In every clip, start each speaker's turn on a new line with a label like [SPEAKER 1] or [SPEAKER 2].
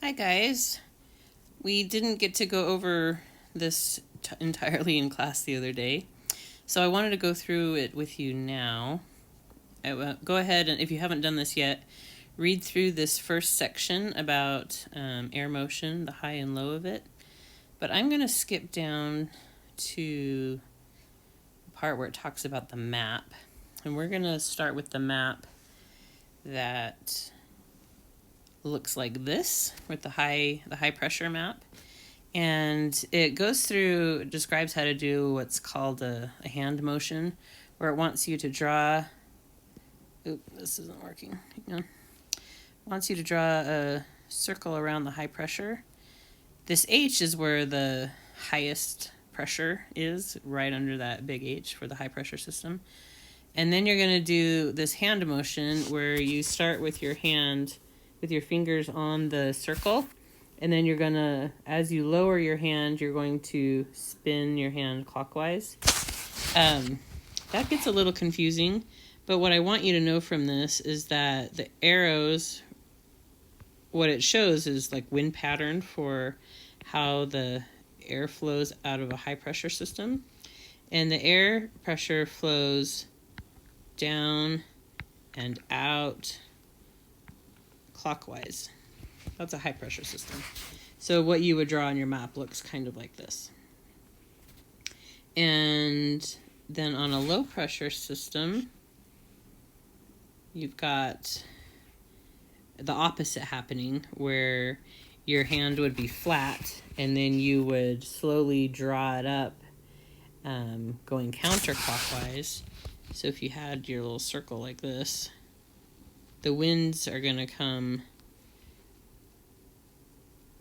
[SPEAKER 1] Hi guys. We didn't get to go over this entirely in class the other day, so I wanted to go through it with you now. Go ahead and, if you haven't done this yet, read through this first section about air motion, the high and low of it. But I'm going to skip down to the part where it talks about the map. And we're going to start with the map that looks like this, with the high pressure map. And it describes how to do what's called a hand motion, where it wants you to draw, this isn't working, hang on. Wants you to draw a circle around the high pressure. This H is where the highest pressure is, right under that big H for the high pressure system. And then you're going to do this hand motion where you start with your hand, with your fingers on the circle, and then you're going to, as you lower your hand, you're going to spin your hand clockwise. That gets a little confusing, but what I want you to know from this is that the arrows, what it shows is like wind pattern for how the air flows out of a high pressure system. And the air pressure flows down and out clockwise. That's a high pressure system. So what you would draw on your map looks kind of like this. And then on a low pressure system, you've got the opposite happening, where your hand would be flat and then you would slowly draw it up, going counterclockwise. So if you had your little circle like this, the winds are going to come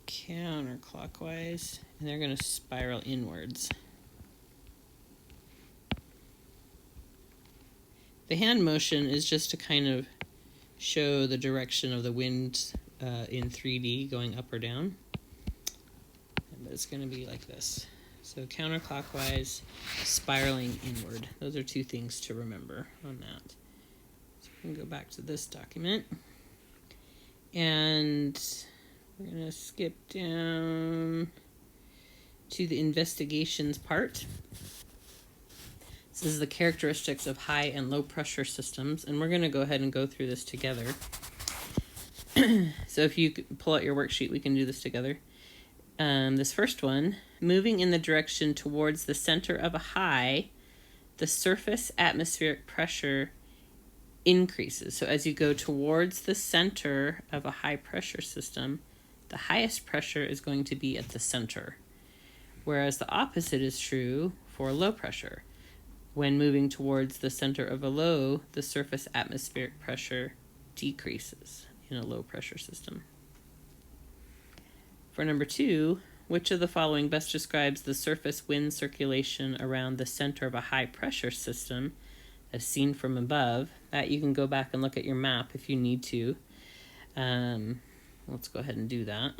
[SPEAKER 1] counterclockwise and they're going to spiral inwards. The hand motion is just to kind of show the direction of the wind in 3D going up or down. But it's going to be like this. So counterclockwise, spiraling inward. Those are two things to remember on that. So we can go back to this document. And we're going to skip down to the investigations part. This is the characteristics of high and low pressure systems, and we're going to go ahead and go through this together. So if you pull out your worksheet, we can do this together. This first one, moving in the direction towards the center of a high, the surface atmospheric pressure increases. So as you go towards the center of a high pressure system, the highest pressure is going to be at the center, whereas the opposite is true for low pressure. When moving towards the center of a low, the surface atmospheric pressure decreases in a low pressure system. For number 2, which of the following best describes the surface wind circulation around the center of a high pressure system as seen from above? That you can go back and look at your map if you need to. Let's go ahead and do that.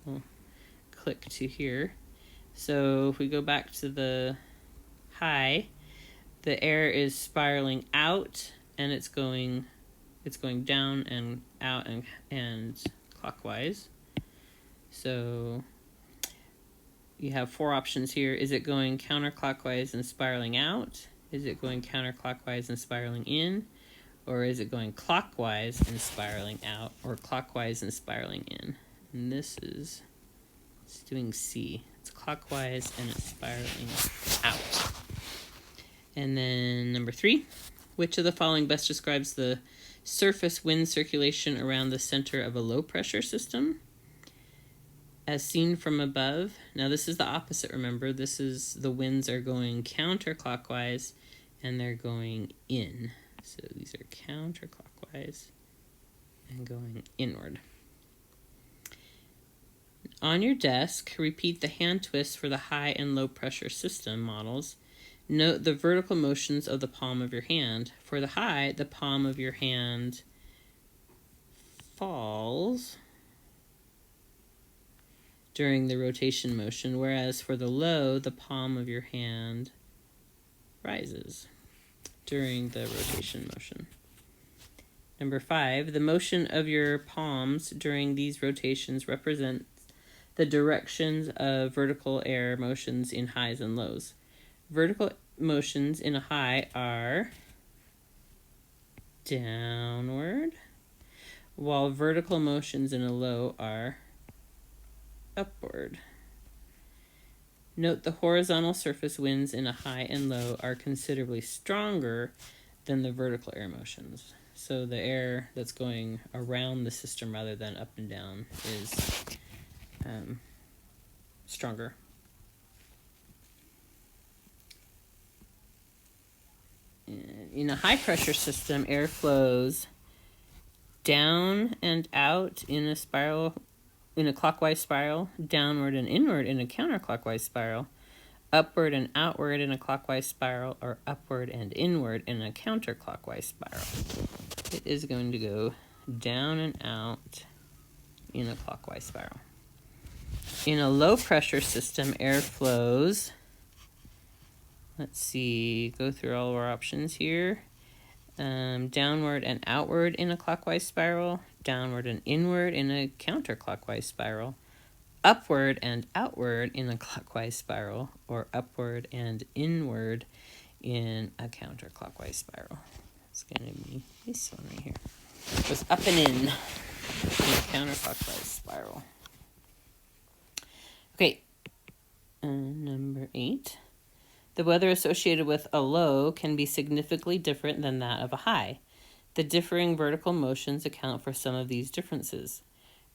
[SPEAKER 1] We'll click to here. So if we go back to the high, the air is spiraling out and it's going down and out and clockwise. So you have 4 options here. Is it going counterclockwise and spiraling out? Is it going counterclockwise and spiraling in? Or is it going clockwise and spiraling out, or clockwise and spiraling in? And it's doing C. It's clockwise and it's spiraling out. And then number 3, which of the following best describes the surface wind circulation around the center of a low pressure system as seen from above? Now this is the opposite, remember. This is, the winds are going counterclockwise and they're going in. So these are counterclockwise and going inward. On your desk, repeat the hand twists for the high and low pressure system models. Note the vertical motions of the palm of your hand. For the high, the palm of your hand falls during the rotation motion, whereas for the low, the palm of your hand rises during the rotation motion. Number 5, the motion of your palms during these rotations represents the directions of vertical air motions in highs and lows. Vertical motions in a high are downward, while vertical motions in a low are upward. Note the horizontal surface winds in a high and low are considerably stronger than the vertical air motions. So the air that's going around the system rather than up and down is stronger. In a high pressure system, air flows down and out in a spiral, in a clockwise spiral, downward and inward in a counterclockwise spiral, upward and outward in a clockwise spiral, or upward and inward in a counterclockwise spiral. It is going to go down and out in a clockwise spiral. In a low pressure system, air flows, let's see, go through all of our options here. Downward and outward in a clockwise spiral, downward and inward in a counterclockwise spiral, upward and outward in a clockwise spiral, or upward and inward in a counterclockwise spiral. It's going to be this one right here. It goes up and in a counterclockwise spiral. Okay, number 8. The weather associated with a low can be significantly different than that of a high. The differing vertical motions account for some of these differences.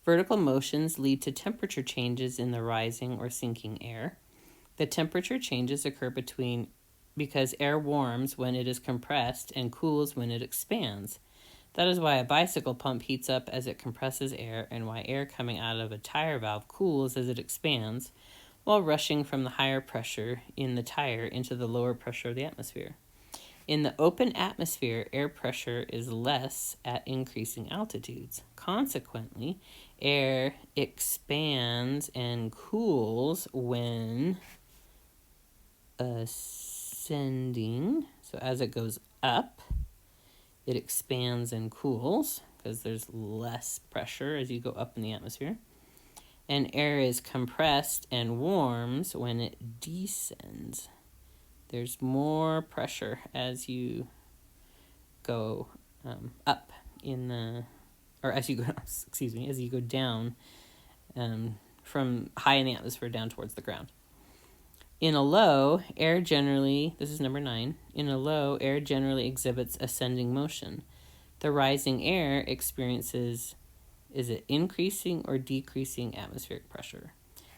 [SPEAKER 1] Vertical motions lead to temperature changes in the rising or sinking air. The temperature changes occur because air warms when it is compressed and cools when it expands. That is why a bicycle pump heats up as it compresses air and why air coming out of a tire valve cools as it expands, while rushing from the higher pressure in the tire into the lower pressure of the atmosphere. In the open atmosphere, air pressure is less at increasing altitudes. Consequently, air expands and cools when ascending. So as it goes up, it expands and cools because there's less pressure as you go up in the atmosphere. And air is compressed and warms when it descends. There's more pressure as you go up in the, or as you go, as you go down from high in the atmosphere down towards the ground. In a low, air generally, this is number 9, in a low, air generally exhibits ascending motion. The rising air experiences, is it increasing or decreasing atmospheric pressure?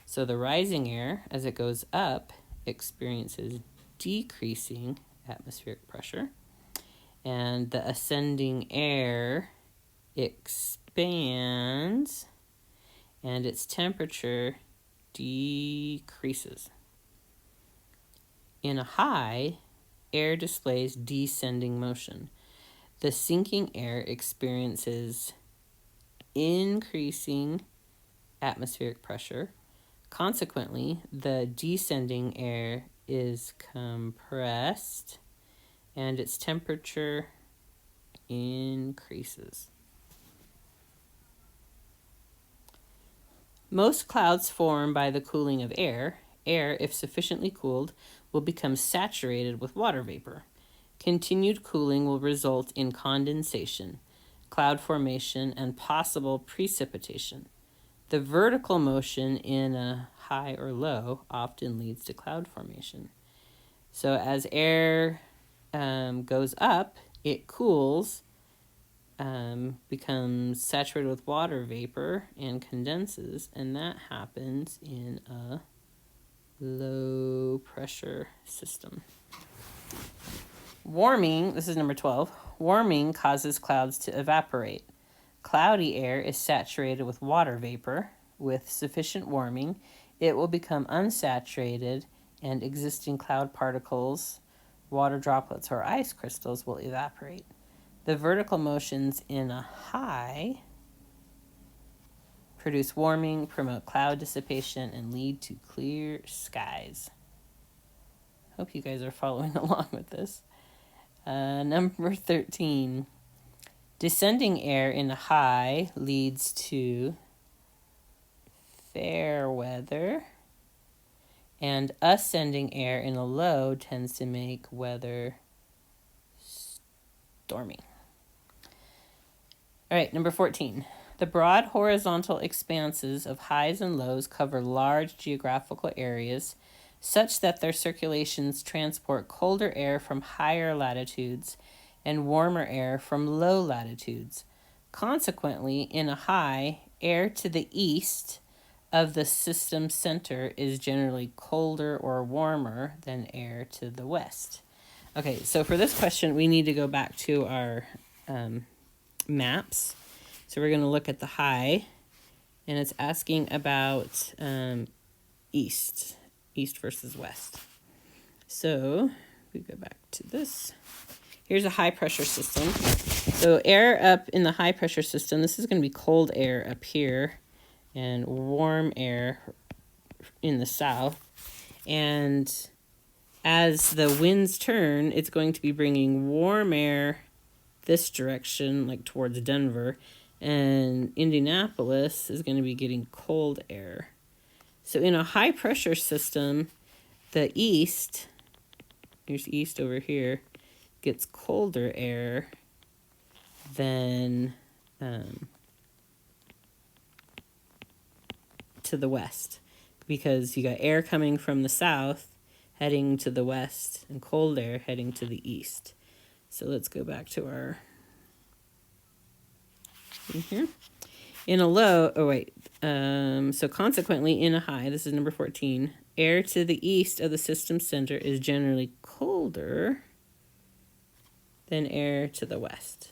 [SPEAKER 1] So the rising air, as it goes up, experiences decreasing atmospheric pressure. And the ascending air expands and its temperature decreases. In a high, air displays descending motion. The sinking air experiences increasing atmospheric pressure. Consequently, the descending air is compressed and its temperature increases. Most clouds form by the cooling of air. Air, if sufficiently cooled, will become saturated with water vapor. Continued cooling will result in condensation, cloud formation, and possible precipitation. The vertical motion in a high or low often leads to cloud formation. So as air goes up, it cools, becomes saturated with water vapor, and condenses, and that happens in a low pressure system. Warming, this is number 12, warming causes clouds to evaporate. Cloudy air is saturated with water vapor. With sufficient warming, it will become unsaturated and existing cloud particles, water droplets, or ice crystals will evaporate. The vertical motions in a high produce warming, promote cloud dissipation, and lead to clear skies. Hope you guys are following along with this. Number 13. Descending air in a high leads to fair weather, and ascending air in a low tends to make weather stormy. All right, number 14. The broad horizontal expanses of highs and lows cover large geographical areas such that their circulations transport colder air from higher latitudes and warmer air from low latitudes. Consequently, in a high, air to the east of the system center is generally colder or warmer than air to the west. Okay, so for this question, we need to go back to our maps. So we're going to look at the high, and it's asking about east versus west. So we go back to this. Here's a high pressure system. So air up in the high pressure system, this is going to be cold air up here and warm air in the south. And as the winds turn, it's going to be bringing warm air this direction, like towards Denver, and Indianapolis is going to be getting cold air. So in a high pressure system, the east, here's east over here, gets colder air than to the west, because you got air coming from the south heading to the west and cold air heading to the east. So let's go back to our here. In a low, so consequently in a high, this is number 14, air to the east of the system center is generally colder than air to the west.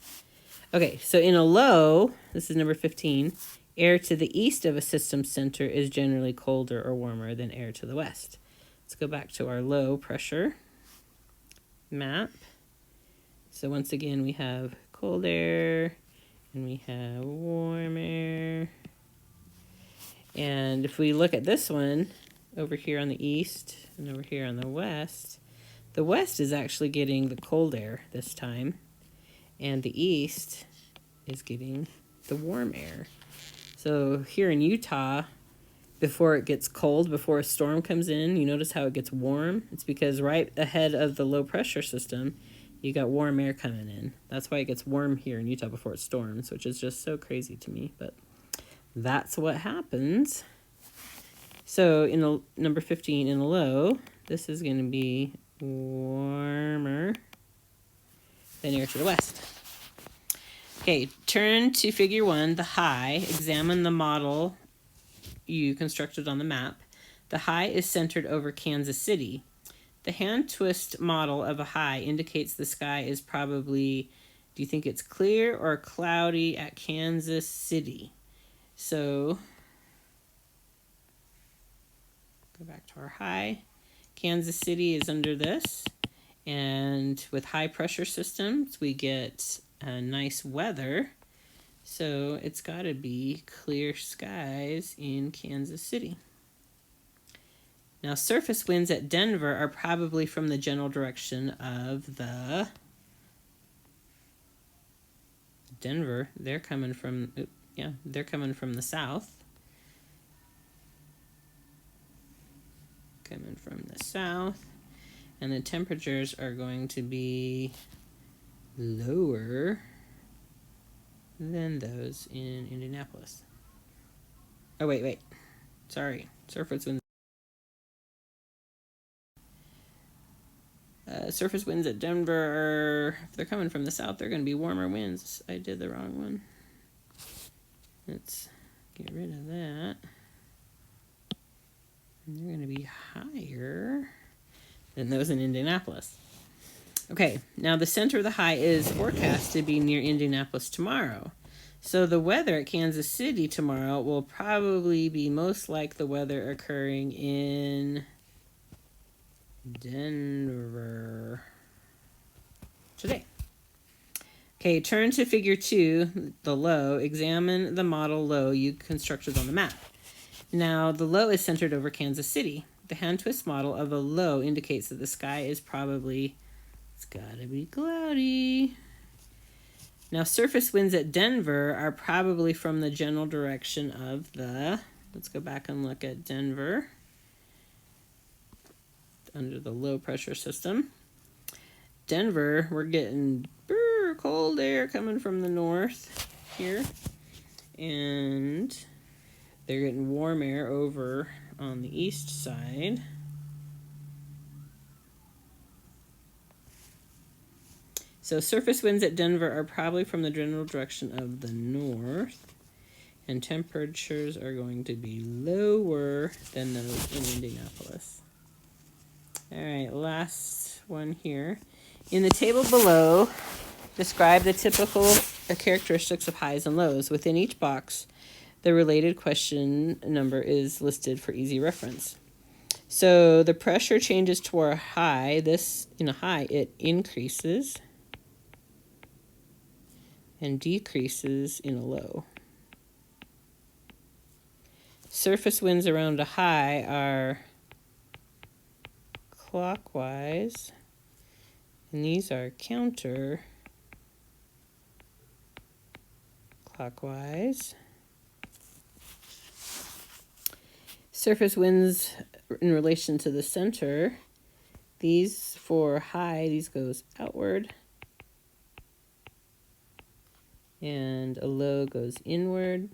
[SPEAKER 1] Okay, so in a low, this is number 15, air to the east of a system center is generally colder or warmer than air to the west. Let's go back to our low pressure map. So once again, we have cold air and we have warm air. And if we look at this one over here on the east and over here on the west is actually getting the cold air this time, and the east is getting the warm air. So here in Utah, before it gets cold, before a storm comes in, you notice how it gets warm? It's because right ahead of the low pressure system, you got warm air coming in. That's why it gets warm here in Utah before it storms, which is just so crazy to me, but that's what happens. So in number 15, in a low, this is going to be warmer than air to the west. Okay, turn to figure 1, the high. Examine the model you constructed on the map. The high is centered over Kansas City. The hand twist model of a high indicates the sky is probably, do you think it's clear or cloudy at Kansas City? So, go back to our high. Kansas City is under this. And with high pressure systems, we get nice weather. So it's got to be clear skies in Kansas City. Now, surface winds at Denver are probably from the general direction of the Denver. They're coming from, they're coming from the south. Coming from the south. And the temperatures are going to be lower than those in Indianapolis. Oh, wait. Sorry. Surface winds. Surface winds at Denver, if they're coming from the south, they're going to be warmer winds. I did the wrong one. Let's get rid of that. And they're going to be higher than those in Indianapolis. Okay, now the center of the high is forecast to be near Indianapolis tomorrow. So the weather at Kansas City tomorrow will probably be most like the weather occurring in Denver today. Okay, turn to figure 2, the low. Examine the model low you constructed on the map. Now, the low is centered over Kansas City. The hand twist model of a low indicates that the sky is probably, it's got to be cloudy. Now, surface winds at Denver are probably from the general direction of the, let's go back and look at Denver under the low pressure system. Denver, we're getting cold air coming from the north here, and they're getting warm air over on the east side. So surface winds at Denver are probably from the general direction of the north, and temperatures are going to be lower than those in Indianapolis. All right, last one here. In the table below, describe the typical characteristics of highs and lows. Within each box, the related question number is listed for easy reference. So the pressure changes to a high. This, in a high, it increases and decreases in a low. Surface winds around a high are clockwise, and these are counter clockwise. Surface winds in relation to the center, these for high, these goes outward, and a low goes inward.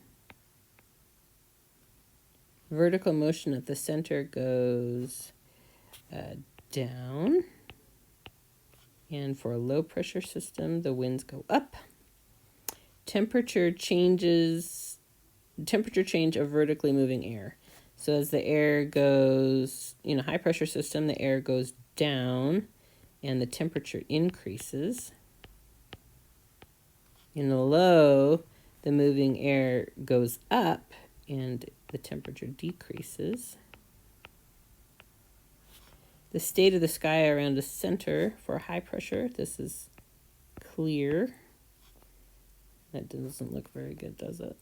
[SPEAKER 1] Vertical motion at the center goes down, and for a low pressure system, the winds go up. Temperature change of vertically moving air. So as the air goes in a high pressure system, the air goes down and the temperature increases. In a low, the moving air goes up and the temperature decreases. The state of the sky around the center for high pressure, this is clear. That doesn't look very good, does it?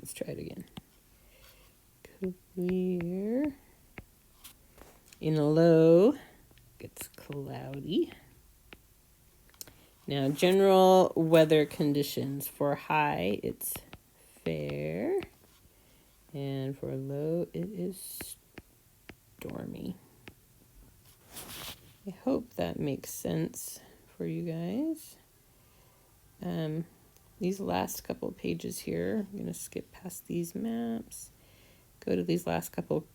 [SPEAKER 1] Let's try it again. Clear. In a low, it's cloudy. Now, general weather conditions. For high, it's fair. And for low, it is stormy. I hope that makes sense for you guys. These last couple of pages here, I'm going to skip past these maps. Go to these last couple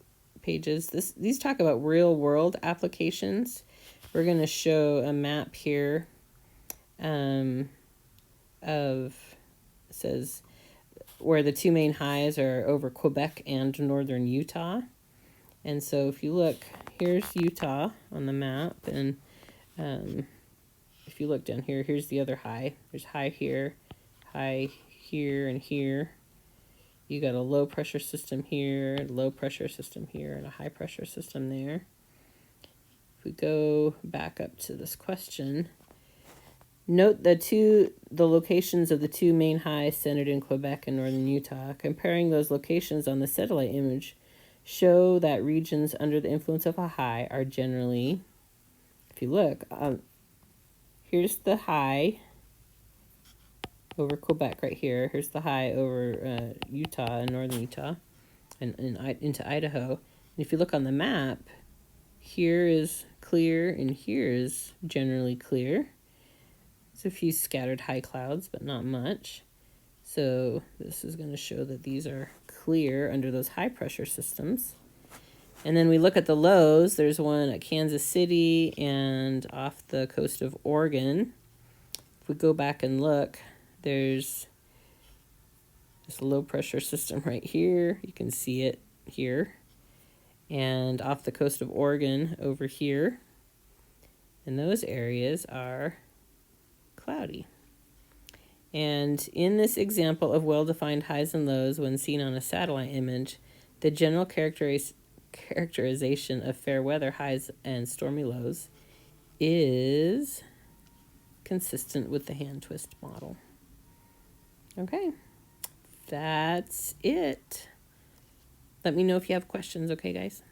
[SPEAKER 1] pages. These talk about real world applications. We're going to show a map here says where the two main highs are over Quebec and northern Utah. And so if you look, here's Utah on the map, and if you look down here, here's the other high. There's high here, and here. You got a low pressure system here, low pressure system here, and a high pressure system there. If we go back up to this question, note the locations of the two main highs centered in Quebec and northern Utah. Comparing those locations on the satellite image show that regions under the influence of a high are generally, if you look, here's the high over Quebec right here. Here's the high over Utah and northern Utah and into Idaho. And if you look on the map, here is clear and here is generally clear. There's a few scattered high clouds, but not much. So this is going to show that these are clear under those high pressure systems. And then we look at the lows. There's one at Kansas City and off the coast of Oregon. If we go back and look, there's this low pressure system right here. You can see it here. And off the coast of Oregon over here. And those areas are cloudy. And in this example of well-defined highs and lows when seen on a satellite image, the general characterization of fair weather highs and stormy lows is consistent with the hand twist model. Okay, that's it. Let me know if you have questions, okay, guys?